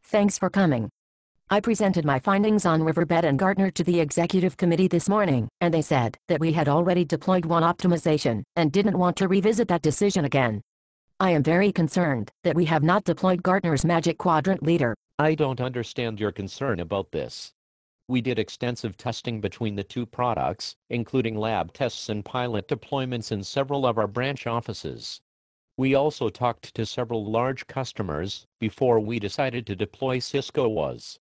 Thanks for coming. I presented my findings on Riverbed and Gartner to the executive committee this morning, and they said that we had already deployed WAAS optimization and didn't want to revisit that decision again. I am very concerned that we have not deployed Gartner's Magic Quadrant Leader. I don't understand your concern about this. We did extensive testing between the two products, including lab tests and pilot deployments in several of our branch offices. We also talked to several large customers before we decided to deploy Cisco WAAS.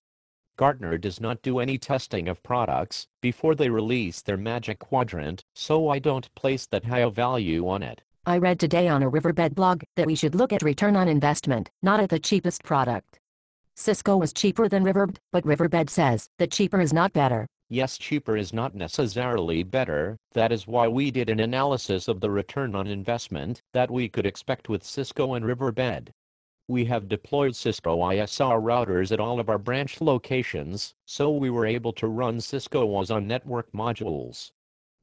Gartner does not do any testing of products before they release their Magic Quadrant, so I don't place that high a value on it. I read today on a Riverbed blog that we should look at return on investment, not at the cheapest product. Cisco was cheaper than Riverbed, but Riverbed says that cheaper is not better. Yes, cheaper is not necessarily better. That is why we did an analysis of the return on investment that we could expect with Cisco and Riverbed. We have deployed Cisco ISR routers at all of our branch locations, so we were able to run Cisco WAAS on network modules.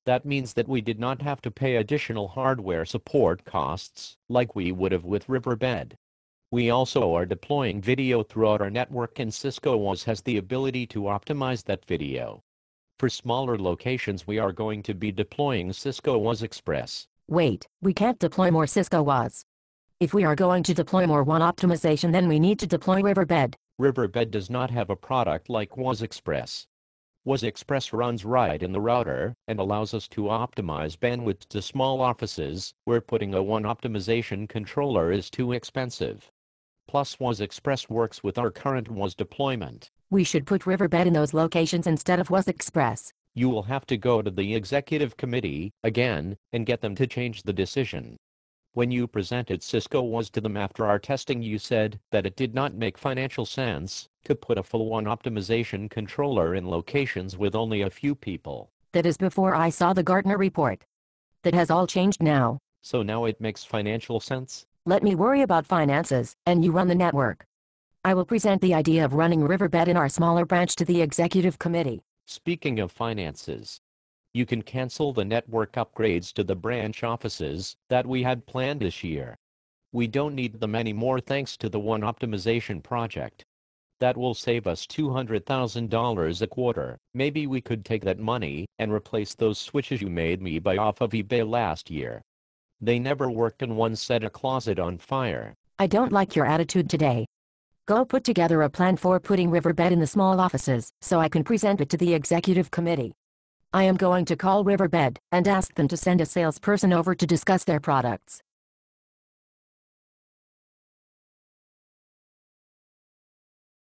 That means that we did not have to pay additional hardware support costs like we would have with Riverbed. We also are deploying video throughout our network, and Cisco WAAS has the ability to optimize that video. For smaller locations, we are going to be deploying Cisco WAAS Express. Wait, we can't deploy more Cisco WAAS. If we are going to deploy more WAAS optimization, then we need to deploy Riverbed. Riverbed does not have a product like WAAS Express. WAAS Express runs right in the router and allows us to optimize bandwidth to small offices where putting a WAAS optimization controller is too expensive. Plus, WAAS Express works with our current WAAS deployment. We should put Riverbed in those locations instead of WAAS Express. You will have to go to the executive committee again and get them to change the decision. When you presented Cisco WAAS to them after our testing, you said that it did not make financial sense to put a full WAAS optimization controller in locations with only a few people. That is before I saw the Gartner report. That has all changed now. So now it makes financial sense? Let me worry about finances, and you run the network. I will present the idea of running Riverbed in our smaller branch to the executive committee. Speaking of finances, you can cancel the network upgrades to the branch offices that we had planned this year. We don't need them anymore thanks to the WAAS optimization project. That will save us $200,000 a quarter. Maybe we could take that money and replace those switches you made me buy off of eBay last year. They never worked and one set a closet on fire. I don't like your attitude today. Go put together a plan for putting Riverbed in the small offices so I can present it to the executive committee. I am going to call Riverbed and ask them to send a salesperson over to discuss their products.